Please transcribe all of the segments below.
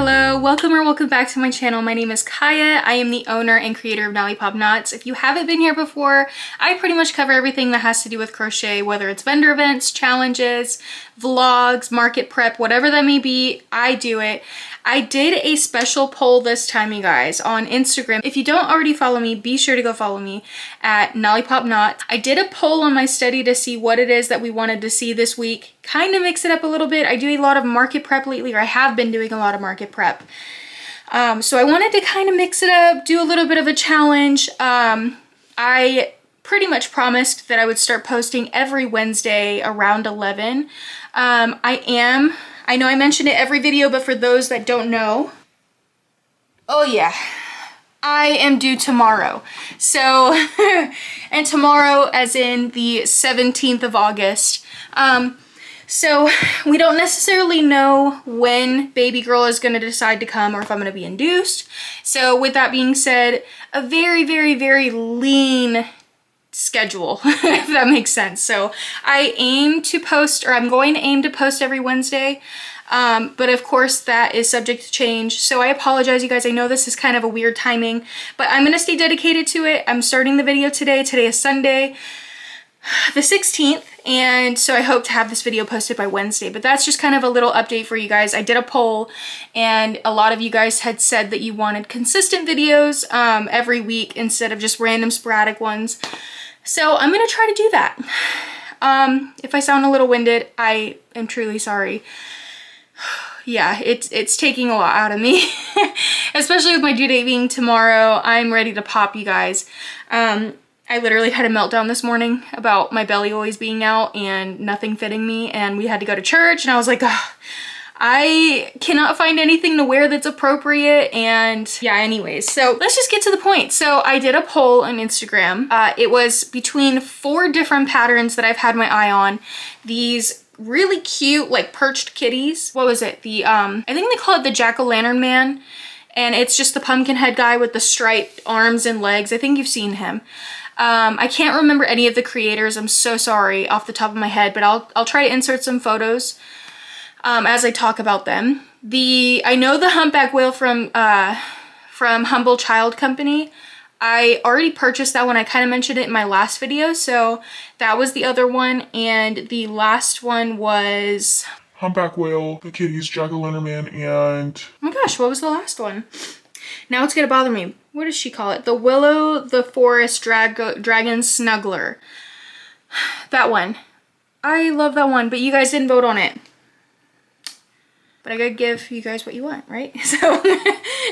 Hello, welcome back to my channel. My name is Kaya. I am the owner and creator of Nalliepopknots. If you haven't been here before, I pretty much cover everything that has to do with crochet, whether it's vendor events, challenges, vlogs, market prep, whatever that may be, I do it. I did a special poll this time, you guys, on Instagram. If you don't already follow me, be sure to go follow me at Nalliepopknots. I did a poll on my study to see what it is that we wanted to see this week. Kind of mix it up a little bit. I do a lot of market prep lately, or I have been doing a lot of market prep. So I wanted to kind of mix it up, do a little bit of a challenge. I pretty much promised that I would start posting every Wednesday around 11. I know I mention it every video, but for those that don't know, oh yeah, I am due tomorrow. So, and tomorrow as in the 17th of August. So we don't necessarily know when baby girl is going to decide to come or if I'm going to be induced. So with that being said, a very, very, very lean schedule, if that makes sense. So I aim to post, or I'm going to aim to post every Wednesday. But of course that is subject to change. So I apologize, you guys. I know this is kind of a weird timing, but I'm going to stay dedicated to it. I'm starting the video today. Today is Sunday, the 16th. And so I hope to have this video posted by Wednesday, but that's just kind of a little update for you guys. I did a poll and a lot of you guys had said that you wanted consistent videos every week instead of just random sporadic ones. So I'm going to try to do that. If I sound a little winded, I am truly sorry. Yeah, it's taking a lot out of me, especially with my due date being tomorrow. I'm ready to pop, you guys. I literally had a meltdown this morning about my belly always being out and nothing fitting me, and we had to go to church, and I was like, ugh, I cannot find anything to wear that's appropriate. And yeah, anyways, so let's just get to the point. So I did a poll on Instagram. It was between 4 different patterns that I've had my eye on. These really cute, like perched kitties. What was it? I think they call it the jack-o'-lantern man. And it's just the pumpkin head guy with the striped arms and legs. I think you've seen him. I can't remember any of the creators. I'm so sorry off the top of my head, but I'll try to insert some photos as I talk about them. I know the humpback whale from Humble Child Company. I already purchased that one. I kind of mentioned it in my last video, so that was the other one. And the last one was Humpback Whale, the kitties, jack-o'-lantern man, and oh my gosh, what was the last one? Now it's gonna bother me. What does she call it? The Willow the Forest Dragon Snuggler. That one. I love that one, but you guys didn't vote on it. But I gotta give you guys what you want, right? So,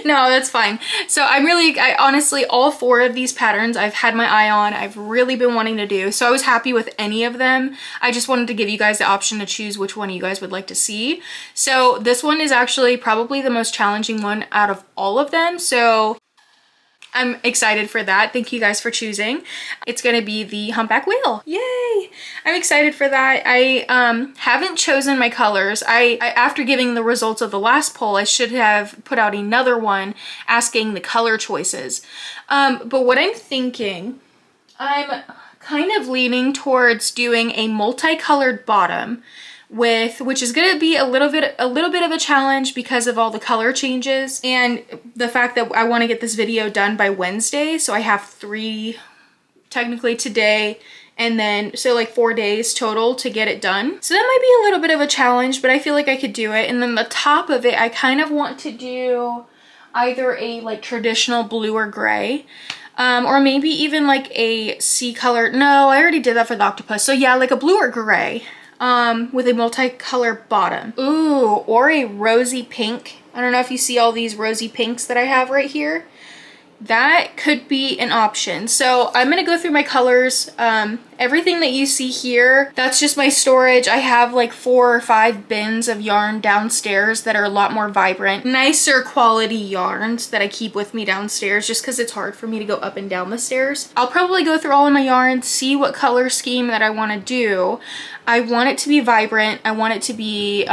no, that's fine. So I honestly, all 4 of these patterns I've had my eye on. I've really been wanting to do. So I was happy with any of them. I just wanted to give you guys the option to choose which one you guys would like to see. So this one is actually probably the most challenging one out of all of them. So I'm excited for that. Thank you guys for choosing. It's gonna be the humpback whale. Yay! I'm excited for that. I haven't chosen my colors. After giving the results of the last poll, I should have put out another one asking the color choices. But what I'm thinking, I'm kind of leaning towards doing a multicolored bottom which is gonna be a little bit of a challenge because of all the color changes and the fact that I want to get this video done by Wednesday. So I have 3 technically today, and then so like 4 days total to get it done. So that might be a little bit of a challenge, but I feel like I could do it. And then the top of it, I kind of want to do either a like traditional blue or gray, or maybe even like a sea color. No, I already did that for the octopus. So yeah, like a blue or gray. With a multicolor bottom. Ooh, or a rosy pink. I don't know if you see all these rosy pinks that I have right here. That could be an option. So I'm gonna go through my colors. Everything that you see here, that's just my storage. I have like 4 or 5 bins of yarn downstairs that are a lot more vibrant, nicer quality yarns that I keep with me downstairs just because it's hard for me to go up and down the stairs. I'll probably go through all of my yarns, see what color scheme that I want to do. I want it to be vibrant. I want it to be,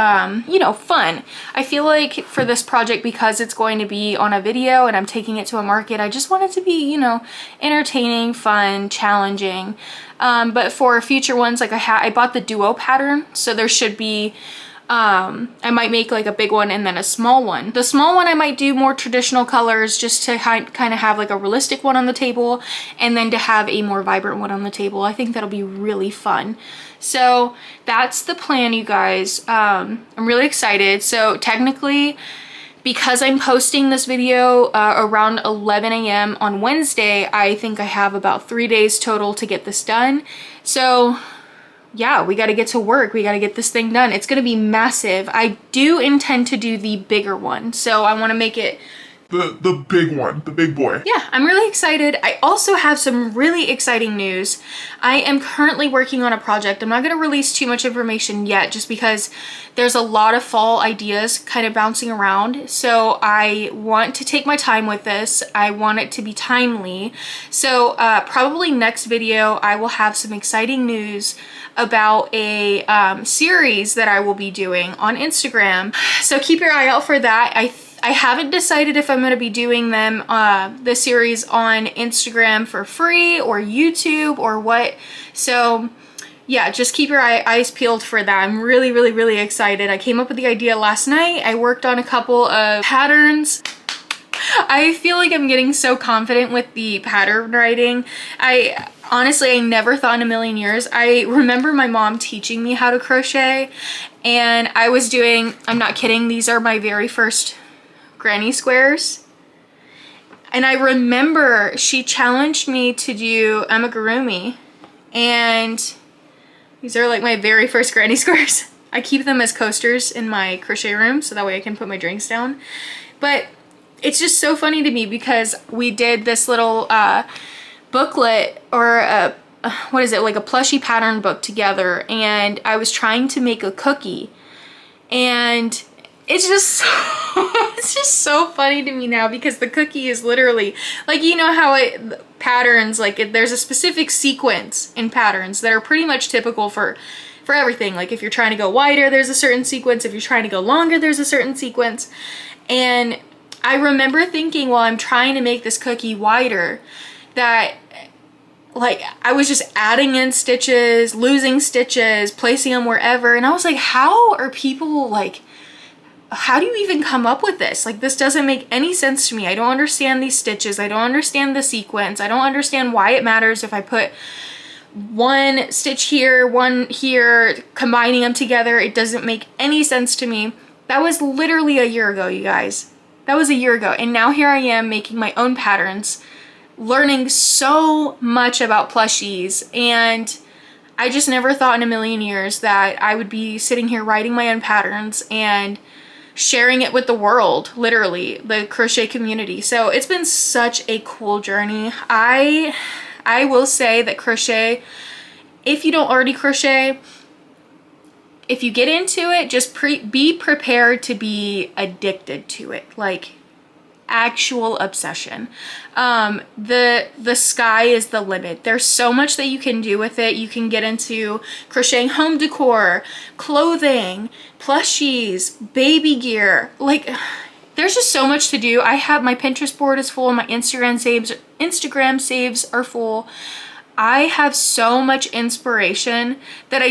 you know, fun. I feel like for this project, because it's going to be on a video and I'm taking it to a market, I just want it to be, you know, entertaining, fun, challenging. But for future ones, like I bought the duo pattern, so there should be I might make like a big one and then a small one. The small one I might do more traditional colors just to kind of have like a realistic one on the table, and then to have a more vibrant one on the table. I think that'll be really fun. So that's the plan, you guys. I'm really excited. So technically, because I'm posting this video around 11 a.m. on Wednesday, I think I have about 3 days total to get this done. So yeah, we got to get to work. We got to get this thing done. It's going to be massive. I do intend to do the bigger one. So I want to make it the big one, the big boy. Yeah, I'm really excited. I also have some really exciting news. I am currently working on a project. I'm not going to release too much information yet just because there's a lot of fall ideas kind of bouncing around. So I want to take my time with this. I want it to be timely. So probably next video, I will have some exciting news about a series that I will be doing on Instagram. So keep your eye out for that. I haven't decided if I'm going to be doing them, the series on Instagram for free or YouTube or what. So yeah, just keep your eyes peeled for that. I'm really, really, really excited. I came up with the idea last night. I worked on a couple of patterns. I feel like I'm getting so confident with the pattern writing. Honestly, I never thought in a million years. I remember my mom teaching me how to crochet, and I was doing, I'm not kidding, these are my very first granny squares. And I remember she challenged me to do amigurumi, and these are like my very first granny squares. I keep them as coasters in my crochet room so that way I can put my drinks down. But it's just so funny to me because we did this little booklet, or what is it, like a plushie pattern book together, and I was trying to make a cookie, and it's just it's just so funny to me now because the cookie is literally like, you know how patterns, like there's a specific sequence in patterns that are pretty much typical for everything. Like if you're trying to go wider, there's a certain sequence. If you're trying to go longer, there's a certain sequence. And I remember thinking while I'm trying to make this cookie wider that like I was just adding in stitches, losing stitches, placing them wherever, and I was like, how are people like, how do you even come up with this? Like, this doesn't make any sense to me. I don't understand these stitches. I don't understand the sequence. I don't understand why it matters if I put one stitch here, one here, combining them together. It doesn't make any sense to me. That was literally a year ago, you guys. That was a year ago. And now here I am making my own patterns, learning so much about plushies, and I just never thought in a million years that I would be sitting here writing my own patterns and sharing it with the world, literally, the crochet community. So it's been such a cool journey. I will say that crochet, if you don't already crochet, if you get into it, just be prepared to be addicted to it, like actual obsession. The sky is the limit. There's so much that you can do with it. You can get into crocheting home decor, clothing, plushies, baby gear. Like, there's just so much to do. I have, my Pinterest board is full, my Instagram saves are full. I have so much inspiration that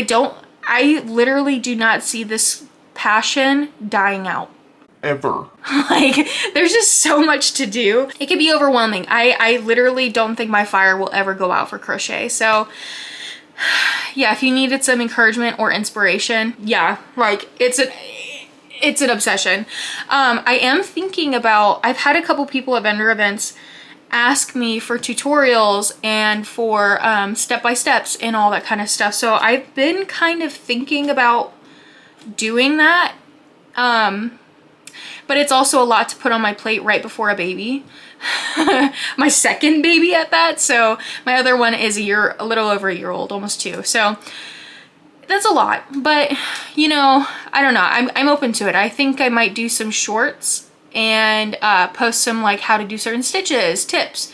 I literally do not see this passion dying out. Ever. Like, there's just so much to do. It can be overwhelming. I literally don't think my fire will ever go out for crochet. So yeah, if you needed some encouragement or inspiration, yeah, like it's an obsession. I am thinking about, I've had a couple people at vendor events ask me for tutorials and for step-by-steps and all that kind of stuff. So I've been kind of thinking about doing that. But it's also a lot to put on my plate right before a baby. My second baby at that. So my other one is a little over a year old, almost 2. So that's a lot, but you know, I don't know. I'm open to it. I think I might do some shorts and post some like how to do certain stitches, tips,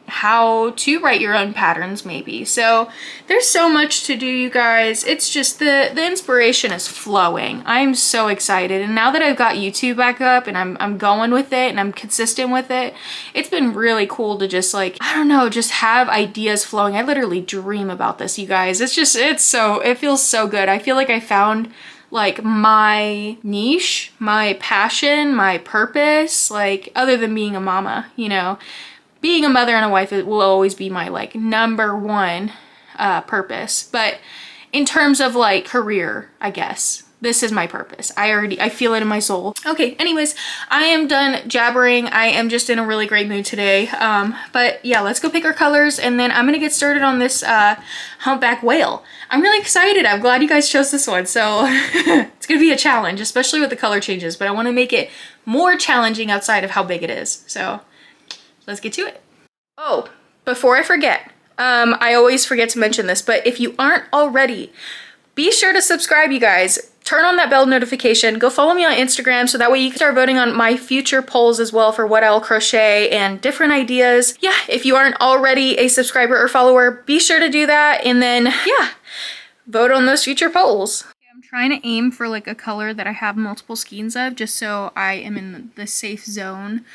how to write your own patterns maybe. So there's so much to do, you guys. It's just the inspiration is flowing. I'm so excited. And now that I've got YouTube back up and I'm going with it and I'm consistent with it, it's been really cool to just like, I don't know, just have ideas flowing. I literally dream about this, you guys. It feels so good. I feel like I found like my niche, my passion, my purpose, like other than being a mama, you know, being a mother and a wife, it will always be my like number one purpose. But in terms of like career, I guess this is my purpose. I feel it in my soul. Okay, anyways, I am done jabbering. I am just in a really great mood today. But yeah, let's go pick our colors and then I'm gonna get started on this humpback whale. I'm really excited. I'm glad you guys chose this one. So it's gonna be a challenge, especially with the color changes, but I wanna make it more challenging outside of how big it is. So let's get to it. Oh, before I forget, I always forget to mention this, but if you aren't already, be sure to subscribe, you guys. Turn on that bell notification. Go follow me on Instagram so that way you can start voting on my future polls as well for what I'll crochet and different ideas. Yeah, if you aren't already a subscriber or follower, be sure to do that. And then, yeah, vote on those future polls. I'm trying to aim for like a color that I have multiple skeins of just so I am in the safe zone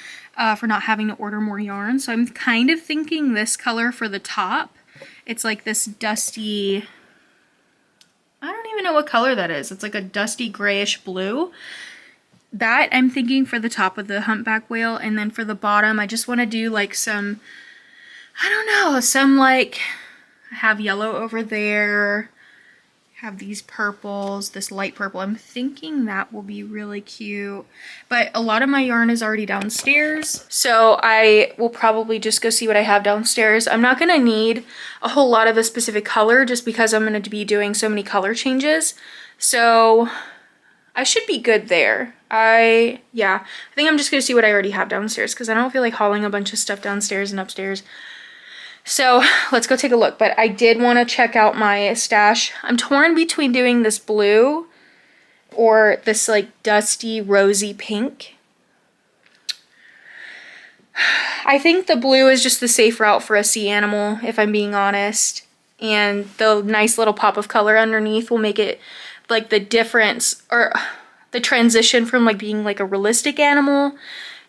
for not having to order more yarn. So I'm kind of thinking this color for the top. It's like this dusty, I don't even know what color that is. It's like a dusty grayish blue. That I'm thinking for the top of the humpback whale. And then for the bottom, I just want to do like some, I don't know, some like, I have yellow over there. Have these purples, this light purple. I'm thinking that will be really cute. But a lot of my yarn is already downstairs. So I will probably just go see what I have downstairs. I'm not gonna need a whole lot of a specific color just because I'm gonna be doing so many color changes. So I should be good there. I think I'm just gonna see what I already have downstairs because I don't feel like hauling a bunch of stuff downstairs and upstairs. So let's go take a look, but I did want to check out my stash. I'm torn between doing this blue or this like dusty rosy pink. I think the blue is just the safe route for a sea animal, if I'm being honest. And the nice little pop of color underneath will make it like the difference or the transition from like being like a realistic animal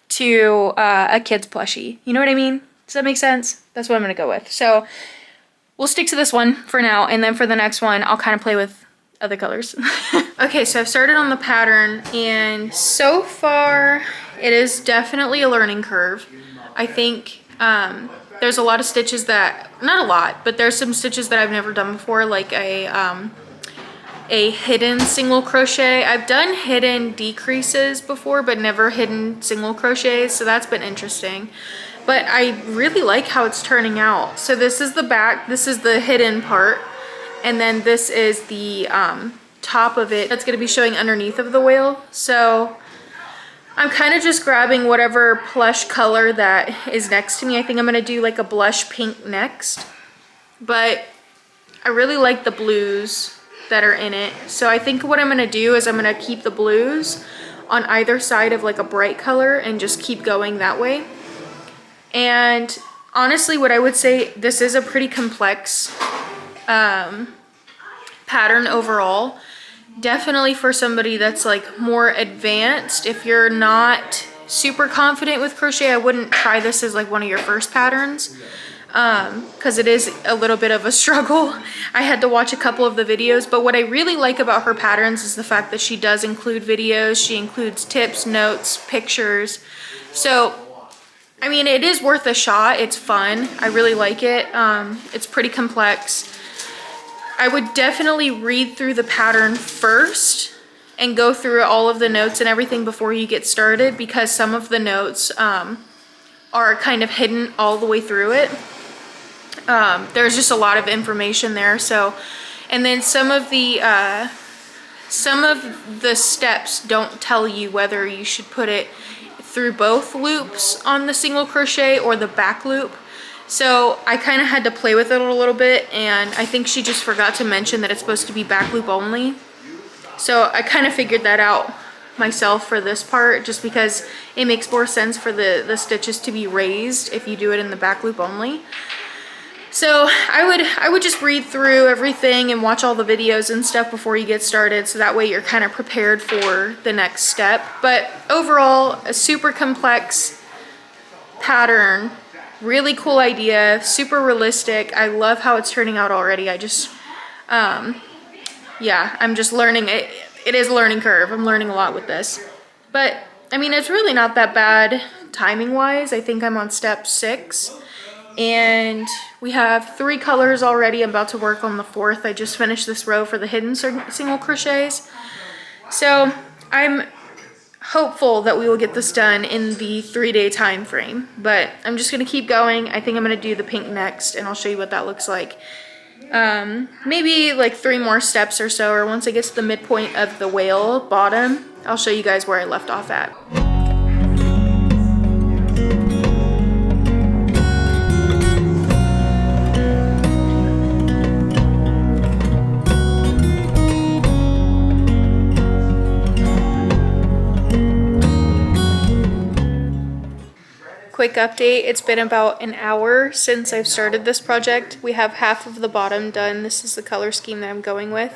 to a kid's plushie. You know what I mean? Does that make sense? That's what I'm gonna go with. So we'll stick to this one for now, and then for the next one, I'll kind of play with other colors. Okay, so I've started on the pattern, and so far, it is definitely a learning curve. I think there's a lot of stitches that, not a lot, but there's some stitches that I've never done before, like a hidden single crochet. I've done hidden decreases before, but never hidden single crochets, so that's been interesting. But I really like how it's turning out. So this is the back, this is the hidden part, and then this is the top of it that's gonna be showing underneath of the whale. So I'm kind of just grabbing whatever plush color that is next to me. I think I'm gonna do like a blush pink next, but I really like the blues that are in it. So I think what I'm gonna do is I'm gonna keep the blues on either side of like a bright color and just keep going that way. And honestly, what I would say, this is a pretty complex pattern overall. Definitely for somebody that's like more advanced. If you're not super confident with crochet, I wouldn't try this as like one of your first patterns because it is a little bit of a struggle. I had to watch a couple of the videos, but what I really like about her patterns is the fact that she does include videos. She includes tips, notes, pictures. So I mean, it is worth a shot. It's fun. I really like it. It's pretty complex. I would definitely read through the pattern first and go through all of the notes and everything before you get started because some of the notes are kind of hidden all the way through it. There's just a lot of information there. So, and then some of the steps don't tell you whether you should put it through both loops on the single crochet or the back loop. So I kind of had to play with it a little bit, and I think she just forgot to mention that it's supposed to be back loop only. So I kind of figured that out myself for this part just because it makes more sense for the stitches to be raised if you do it in the back loop only. So I would just read through everything and watch all the videos and stuff before you get started, so that way you're kind of prepared for the next step. But overall, a super complex pattern, really cool idea, super realistic. I love how it's turning out already. I just yeah, I'm just learning it. it is a learning curve. I'm learning a lot with this. But, I mean, it's really not that bad timing-wise. I think I'm on step 6. And we have 3 colors already. I'm about to work on the 4th. I just finished this row for the hidden single crochets. So I'm hopeful that we will get this done in the 3-day time frame. But I'm just going to keep going. I think I'm going to do the pink next, and I'll show you what that looks like. Maybe like 3 more steps or so, or once I get to the midpoint of the whale bottom, I'll show you guys where I left off at. Quick update, it's been about an hour since I've started this project. We have half of the bottom done. This is the color scheme that I'm going with.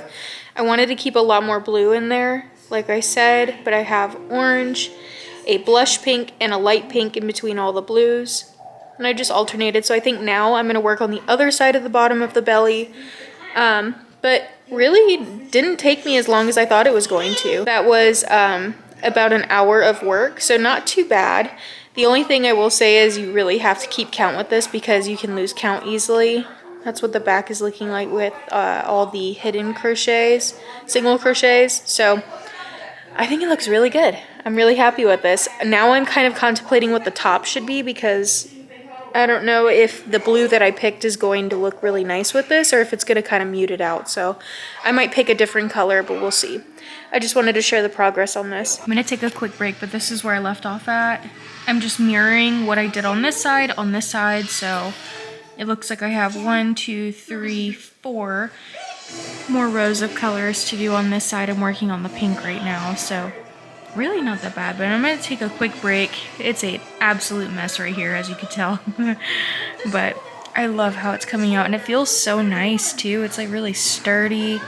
I wanted to keep a lot more blue in there, like I said, but I have orange, a blush pink, and a light pink in between all the blues. And I just alternated, so I think now I'm going to work on the other side of the bottom of the belly. But really didn't take me as long as I thought it was going to. That was about an hour of work, so not too bad. The only thing I will say is you really have to keep count with this because you can lose count easily. That's what the back is looking like with all the hidden crochets, single crochets. So I think it looks really good. I'm really happy with this. Now I'm kind of contemplating what the top should be because I don't know if the blue that I picked is going to look really nice with this or if it's going to kind of mute it out. So I might pick a different color, but we'll see. I just wanted to share the progress on this. I'm going to take a quick break, but this is where I left off at. I'm just mirroring what I did on this side, so it looks like I have 1, 2, 3, 4 more rows of colors to do on this side. I'm working on the pink right now, so really not that bad, but I'm going to take a quick break. It's an absolute mess right here, as you can tell, but I love how it's coming out, and it feels so nice too. It's like really sturdy.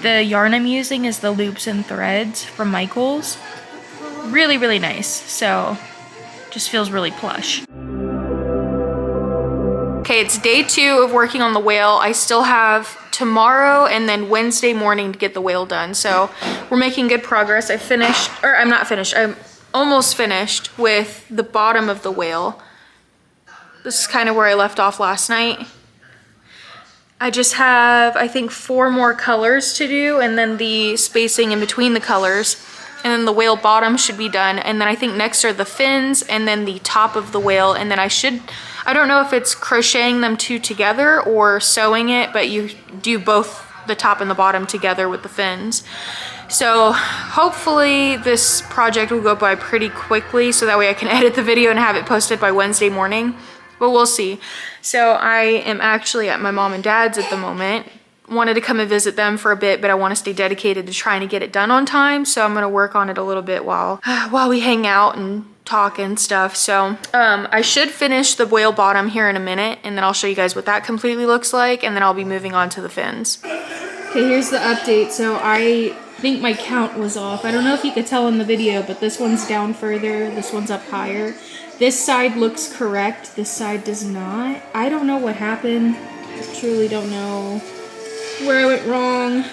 The yarn I'm using is the Loops and Threads from Michaels. Really, really nice, so just feels really plush. Okay, it's day 2 of working on the whale. I still have tomorrow and then Wednesday morning to get the whale done. So we're making good progress. I'm almost finished with the bottom of the whale. This is kind of where I left off last night. I just have, I think, 4 more colors to do and then the spacing in between the colors. And then the whale bottom should be done. And then I think next are the fins and then the top of the whale. And then I don't know if it's crocheting them 2 together or sewing it, but you do both the top and the bottom together with the fins. So hopefully this project will go by pretty quickly so that way I can edit the video and have it posted by Wednesday morning. But we'll see. So I am actually at my mom and dad's at the moment. Wanted to come and visit them for a bit, but I want to stay dedicated to trying to get it done on time. So I'm going to work on it a little bit while we hang out and talk and stuff. So I should finish the whale bottom here in a minute, and then I'll show you guys what that completely looks like, and then I'll be moving on to the fins. Okay, here's the update. So I think my count was off. I don't know if you could tell in the video, but this one's down further, this one's up higher. This side looks correct, this side does not. I don't know what happened. I truly don't know where I went wrong.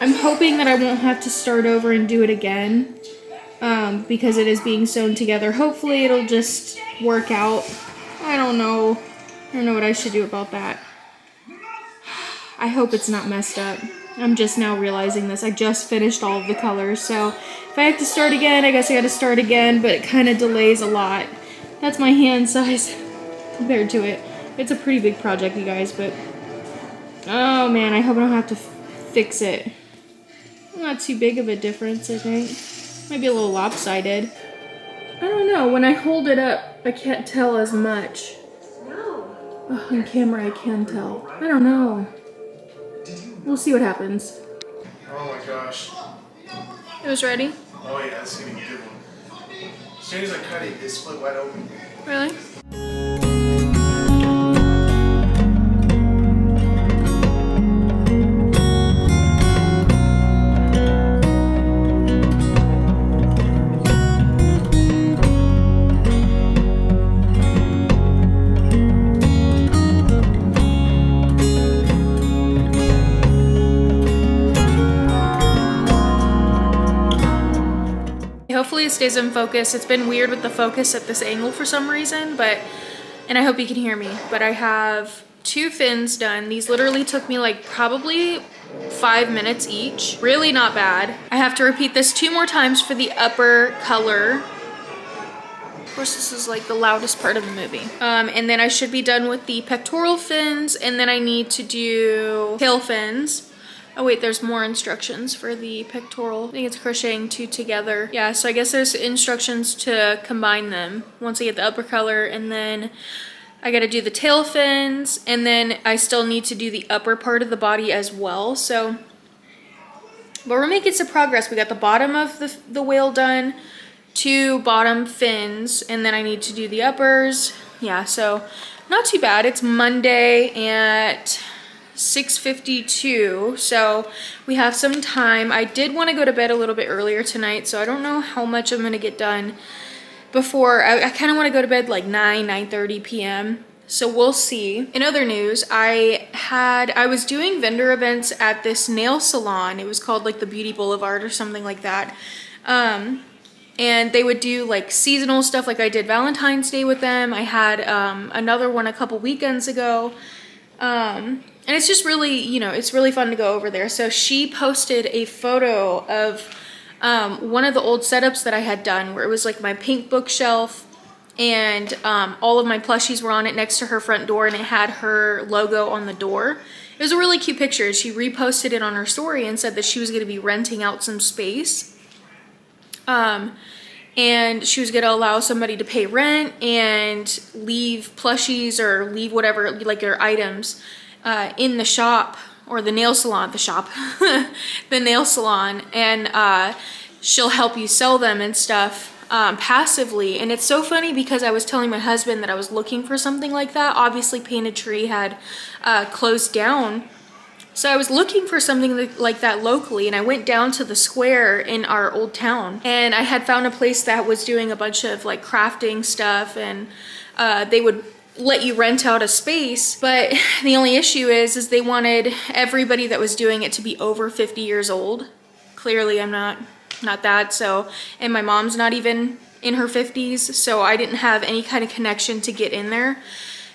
I'm hoping that I won't have to start over and do it again because it is being sewn together. Hopefully it'll just work out. I don't know what I should do about that. I hope it's not messed up. I'm just now realizing this. I just finished all of the colors, so if I have to start again, I guess I gotta start again, but it kind of delays a lot. That's my hand size compared to it. It's a pretty big project, you guys, but oh man, I hope I don't have to fix it. Not too big of a difference, I think. Might be a little lopsided. I don't know, when I hold it up, I can't tell as much. Oh, on camera I can tell. I don't know. We'll see what happens. Oh my gosh. It was ready? Oh yeah, that's gonna be a good one. As soon as I cut it, it split wide open. Really? Hopefully it stays in focus. It's been weird with the focus at this angle for some reason, but, and I hope you can hear me, but I have 2 fins done. These literally took me like probably 5 minutes each. Really not bad. I have to repeat this 2 more times for the upper color. Of course, this is like the loudest part of the movie. And then I should be done with the pectoral fins, and then I need to do tail fins. Oh wait, there's more instructions for the pectoral. I think it's crocheting 2 together. Yeah, so I guess there's instructions to combine them once I get the upper color, and then I gotta do the tail fins, and then I still need to do the upper part of the body as well. So, but we're making some progress. We got the bottom of the whale done, 2 bottom fins, and then I need to do the uppers. Yeah, so not too bad. It's Monday at 6:52, so we have some time. I did want to go to bed a little bit earlier tonight, so I don't know how much I'm gonna get done before. I kind of want to go to bed like 9:30 p.m. So we'll see. In other news, I was doing vendor events at this nail salon. It was called like the Beauty Boulevard or something like that. And they would do like seasonal stuff, like I did Valentine's Day with them. I had another one a couple weekends ago. And it's just really, you know, it's really fun to go over there. So she posted a photo of one of the old setups that I had done, where it was like my pink bookshelf, and all of my plushies were on it next to her front door, and it had her logo on the door. It was a really cute picture. She reposted it on her story and said that she was going to be renting out some space. And she was going to allow somebody to pay rent and leave plushies or leave whatever, like their items in the shop, or the nail salon, the nail salon, and she'll help you sell them and stuff passively. And it's so funny because I was telling my husband that I was looking for something like that. Obviously Painted Tree had closed down, so I was looking for something like that locally, and I went down to the square in our old town, and I had found a place that was doing a bunch of like crafting stuff, and they would let you rent out a space. But the only issue is they wanted everybody that was doing it to be over 50 years old. Clearly I'm not that, so, and my mom's not even in her 50s, so I didn't have any kind of connection to get in there.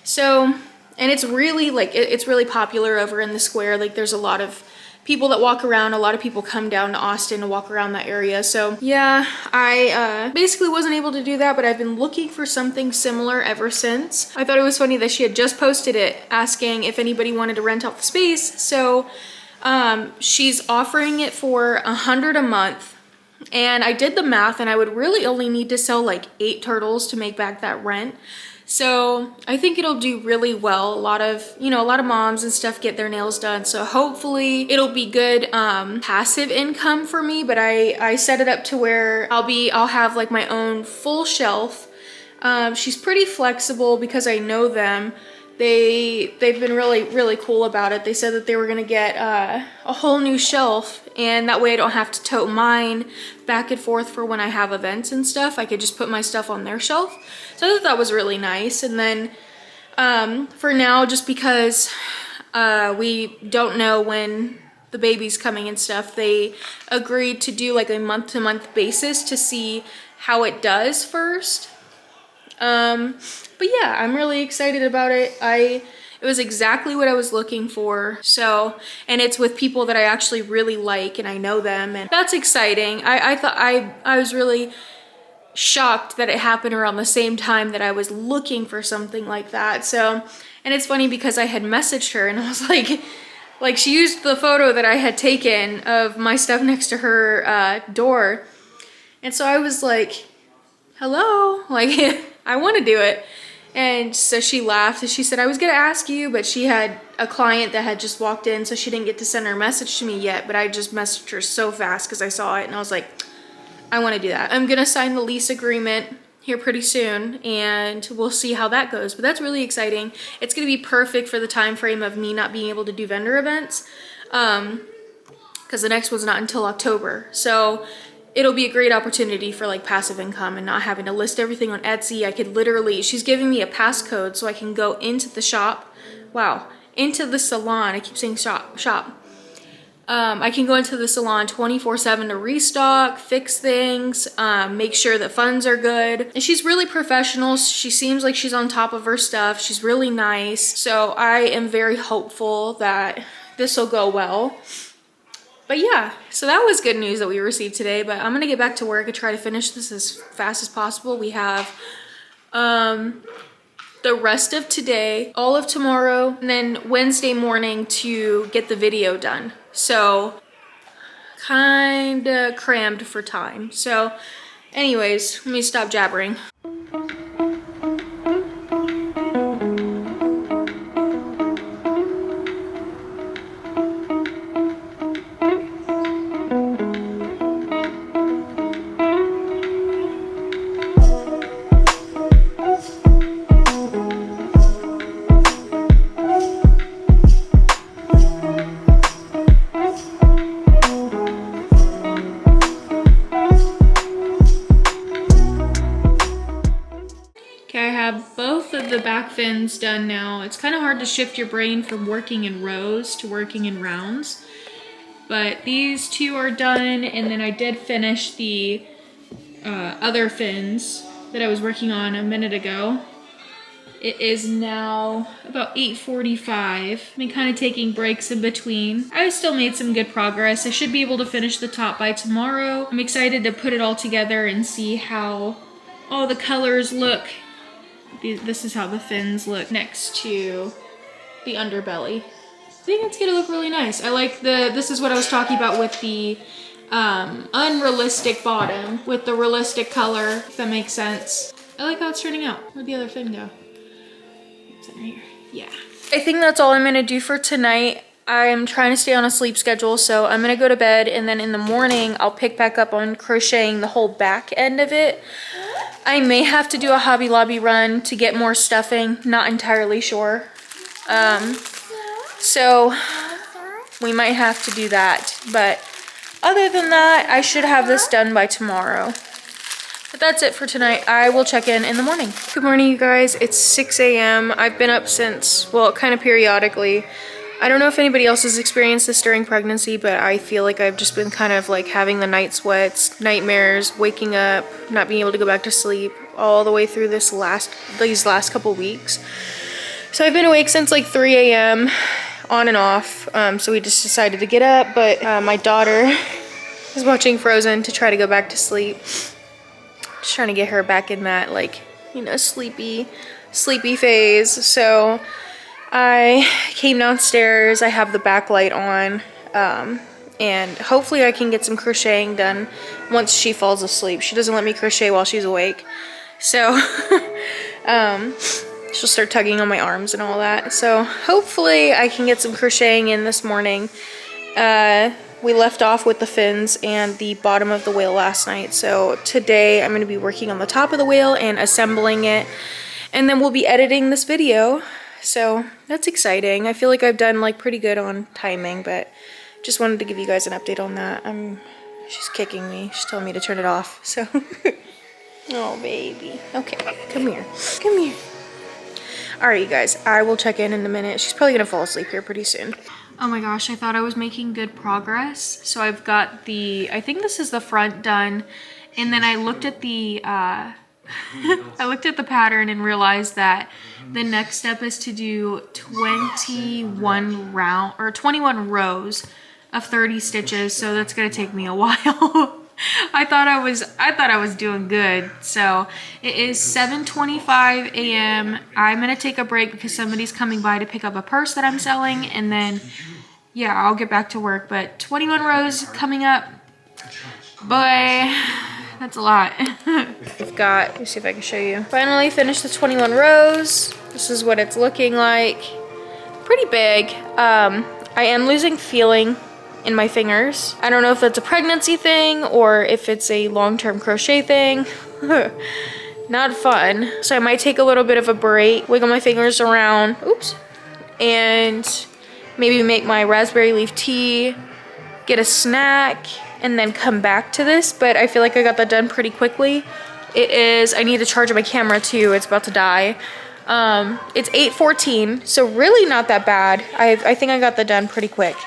So, and it's really like, it's really popular over in the square. Like there's a lot of people that walk around. A lot of people come down to Austin to walk around that area. So yeah, I basically wasn't able to do that, but I've been looking for something similar ever since. I thought it was funny that she had just posted it asking if anybody wanted to rent out the space. So she's offering it for $100 a month. And I did the math, and I would really only need to sell like 8 turtles to make back that rent. So I think it'll do really well. A lot of moms and stuff get their nails done. So hopefully it'll be good passive income for me. But I set it up to where I'll have like my own full shelf. She's pretty flexible because I know them. They've been really cool about it. They said that they were gonna get a whole new shelf, and that way I don't have to tote mine back and forth for when I have events and stuff. I could just put my stuff on their shelf. So I thought that was really nice. And then for now, just because we don't know when the baby's coming and stuff, they agreed to do like a month-to-month basis to see how it does first. But yeah, I'm really excited about it. It was exactly what I was looking for. So, and it's with people that I actually really like and I know them, and that's exciting. I thought I was really shocked that it happened around the same time that I was looking for something like that. So, and it's funny because I had messaged her and I was like she used the photo that I had taken of my stuff next to her door. And so I was like, hello, like I want to do it. And so she laughed and she said, I was gonna ask you, but she had a client that had just walked in, so she didn't get to send her message to me yet, but I just messaged her so fast because I saw it and I was like, I want to do that. I'm gonna sign the lease agreement here pretty soon, and we'll see how that goes. But that's really exciting. It's gonna be perfect for the time frame of me not being able to do vendor events, because the next one's not until October. So it'll be a great opportunity for like passive income and not having to list everything on Etsy. I could literally, she's giving me a passcode so I can go into the shop. Wow, into the salon. I keep saying shop. I can go into the salon 24/7 to restock, fix things, make sure that funds are good. And she's really professional. She seems like she's on top of her stuff. She's really nice. So I am very hopeful that this will go well. But yeah, so that was good news that we received today, but I'm gonna get back to work and try to finish this as fast as possible. We have the rest of today, all of tomorrow, and then Wednesday morning to get the video done. So kinda crammed for time. So anyways, let me stop jabbering. Both of the back fins done now. It's kind of hard to shift your brain from working in rows to working in rounds, but these two are done, and then I did finish the other fins that I was working on a minute ago. It is now about 8:45. I've been kind of taking breaks in between. I still made some good progress. I should be able to finish the top by tomorrow. I'm excited to put it all together and see how all the colors look. This is how the fins look next to the underbelly. I think it's gonna look really nice. I like this is what I was talking about with the unrealistic bottom with the realistic color, if that makes sense. I like how it's turning out. Where'd the other fin go? It's in here. Yeah. I think that's all I'm gonna do for tonight. I'm trying to stay on a sleep schedule, so I'm gonna go to bed, and then in the morning I'll pick back up on crocheting the whole back end of it. I may have to do a Hobby Lobby run to get more stuffing, not entirely sure. So we might have to do that, but other than that, I should have this done by tomorrow. But that's it for tonight. I will check in the morning. Good morning, you guys. It's 6 a.m. I've been up since, well, kind of periodically. I don't know if anybody else has experienced this during pregnancy, but I feel like I've just been kind of like having the night sweats, nightmares, waking up, not being able to go back to sleep all the way through these last couple weeks. So I've been awake since like 3 a.m. on and off. So we just decided to get up, but my daughter is watching Frozen to try to go back to sleep. Just trying to get her back in that, like, you know, sleepy phase. So I came downstairs. I have the backlight on, and hopefully I can get some crocheting done once she falls asleep. She doesn't let me crochet while she's awake, so she'll start tugging on my arms and all that. So hopefully I can get some crocheting in this morning. We left off with the fins and the bottom of the whale last night, so today I'm going to be working on the top of the whale and assembling it, and then we'll be editing this video. So that's exciting. I feel like I've done like pretty good on timing, but just wanted to give you guys an update on that. She's kicking me. She's telling me to turn it off. So, oh baby. Okay, come here. Come here. All right, you guys, I will check in a minute. She's probably gonna fall asleep here pretty soon. Oh my gosh, I thought I was making good progress. So I've got I think this is the front done. And then I looked at the, I looked at the pattern and realized that the next step is to do 21 rows of 30 stitches. So that's gonna take me a while. I thought I was doing good. So it is 7:25 a.m. I'm gonna take a break because somebody's coming by to pick up a purse that I'm selling, and then yeah, I'll get back to work. But 21 rows coming up. Boy, that's a lot. We've got, let me see if I can show you. Finally finished the 21 rows. This is what it's looking like. Pretty big. I am losing feeling in my fingers. I don't know if that's a pregnancy thing or if it's a long-term crochet thing. Not fun. So I might take a little bit of a break, wiggle my fingers around, oops, and maybe make my raspberry leaf tea, get a snack, and then come back to this. But I feel like I got that done pretty quickly. I need to charge my camera too. It's about to die. It's 8:14, so really not that bad. I think I got that done pretty quick.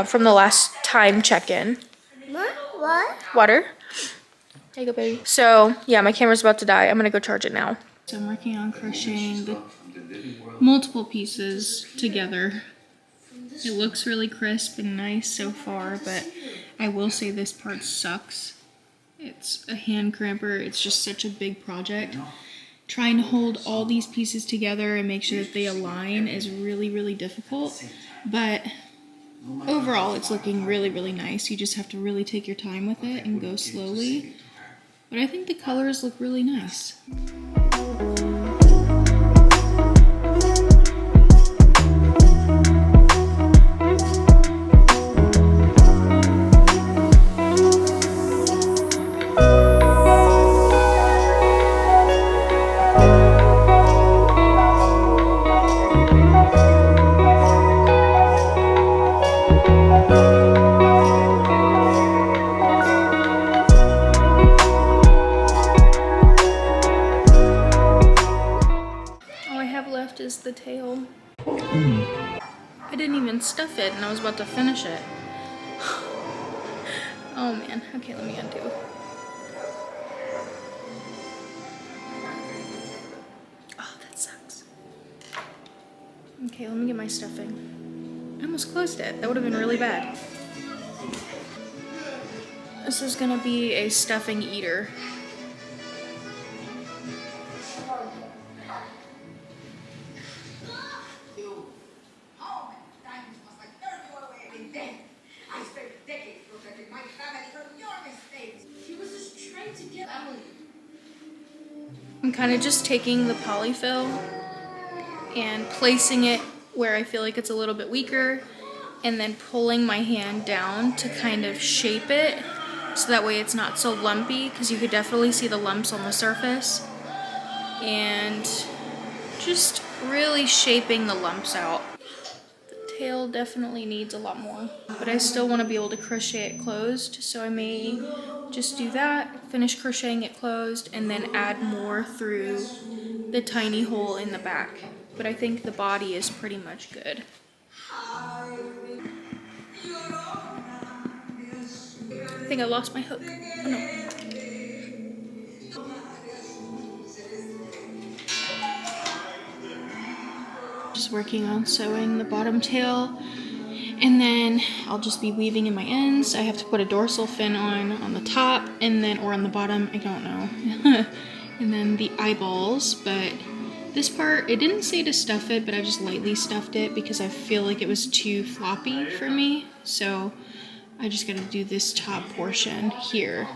from the last time check-in. What? Water. There you go, baby. So yeah, my camera's about to die. I'm gonna go charge it now. So I'm working on crocheting the multiple pieces together. It looks really crisp and nice so far, but I will say this part sucks. It's a hand cramper. It's just such a big project. Trying to hold all these pieces together and make sure that they align is really, really difficult. But overall, it's looking really, really nice. You just have to really take your time with it and go slowly. But I think the colors look really nice. Is the tail. I didn't even stuff it and I was about to finish it. Oh man, okay, let me undo. Oh, that sucks. Okay, let me get my stuffing. I almost closed it. That would have been really bad. This is gonna be a stuffing eater. I'm kind of just taking the polyfill and placing it where I feel like it's a little bit weaker and then pulling my hand down to kind of shape it so that way it's not so lumpy, because you could definitely see the lumps on the surface, and just really shaping the lumps out. The tail definitely needs a lot more, but I still want to be able to crochet it closed, so I may just do that, finish crocheting it closed, and then add more through the tiny hole in the back. But I think the body is pretty much good. I think I lost my hook. Oh no. Just working on sewing the bottom tail, and then I'll just be weaving in my ends. I have to put a dorsal fin on the top, and then, or on the bottom, I don't know. And then the eyeballs, but this part, it didn't say to stuff it, but I just lightly stuffed it because I feel like it was too floppy for me. So I just gotta do this top portion here.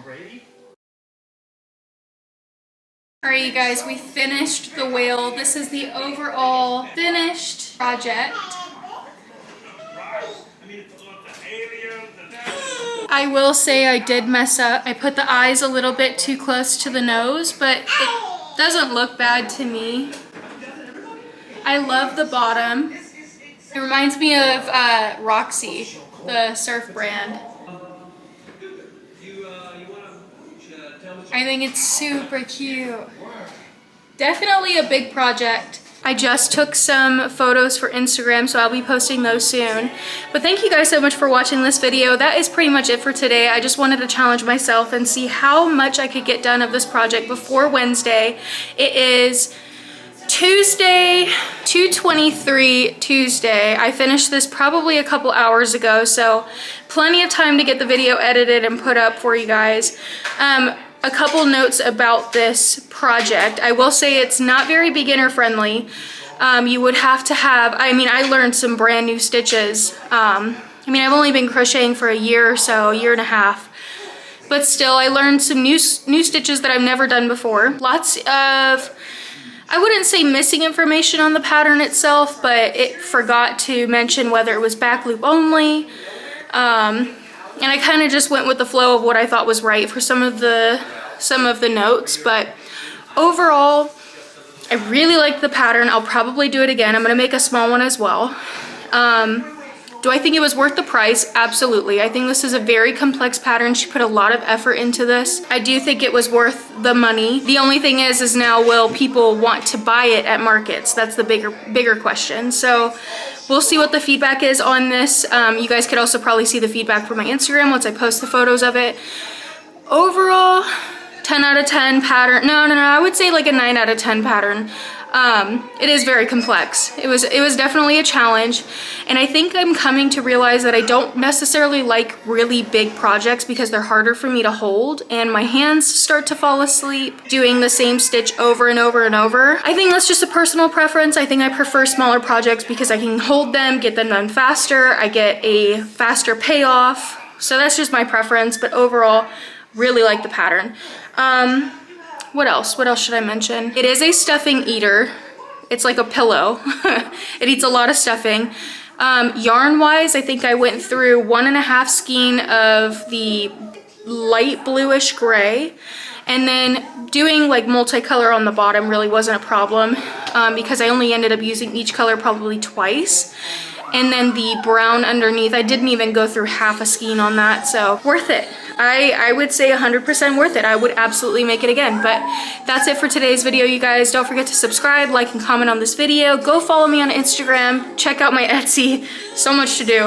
Alright you guys, we finished the whale. This is the overall finished project. I will say I did mess up. I put the eyes a little bit too close to the nose, but it doesn't look bad to me. I love the bottom. It reminds me of Roxy, the surf brand. I think it's super cute. Definitely a big project. I just took some photos for Instagram, so I'll be posting those soon. But thank you guys so much for watching this video. That is pretty much it for today. I just wanted to challenge myself and see how much I could get done of this project before Wednesday. It is Tuesday, 2:23 Tuesday. I finished this probably a couple hours ago, so plenty of time to get the video edited and put up for you guys. A couple notes about this project. I will say it's not very beginner friendly. You would have to have, I learned some brand new stitches. I've only been crocheting for a year or so, a year and a half. But still, I learned some new stitches that I've never done before. Lots of, I wouldn't say missing information on the pattern itself, but it forgot to mention whether it was back loop only. And I kind of just went with the flow of what I thought was right for some of the notes, but overall, I really like the pattern. I'll probably do it again. I'm gonna make a small one as well. Do I think it was worth the price? Absolutely. I think this is a very complex pattern. She put a lot of effort into this. I do think it was worth the money. The only thing is now will people want to buy it at markets? That's the bigger question. So we'll see what the feedback is on this. You guys could also probably see the feedback from my Instagram once I post the photos of it. Overall, 10 out of 10 pattern. No, I would say like a 9 out of 10 pattern. It is very complex. It was definitely a challenge, and I think I'm coming to realize that I don't necessarily like really big projects because they're harder for me to hold and my hands start to fall asleep doing the same stitch over and over and over. I think that's just a personal preference. I think I prefer smaller projects because I can hold them, get them done faster, I get a faster payoff. So that's just my preference, but overall, really like the pattern. What else should I mention? It is a stuffing eater. It's like a pillow. It eats a lot of stuffing. Yarn wise, I think I went through 1.5 skein of the light bluish gray, and then doing like multicolor on the bottom really wasn't a problem because I only ended up using each color probably twice. And then the brown underneath, I didn't even go through half a skein on that, so worth it. I would say 100% worth it. I would absolutely make it again. But that's it for today's video, you guys. Don't forget to subscribe, like, and comment on this video. Go follow me on Instagram. Check out my Etsy. So much to do.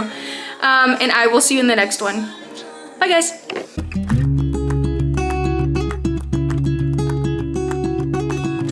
And I will see you in the next one. Bye, guys.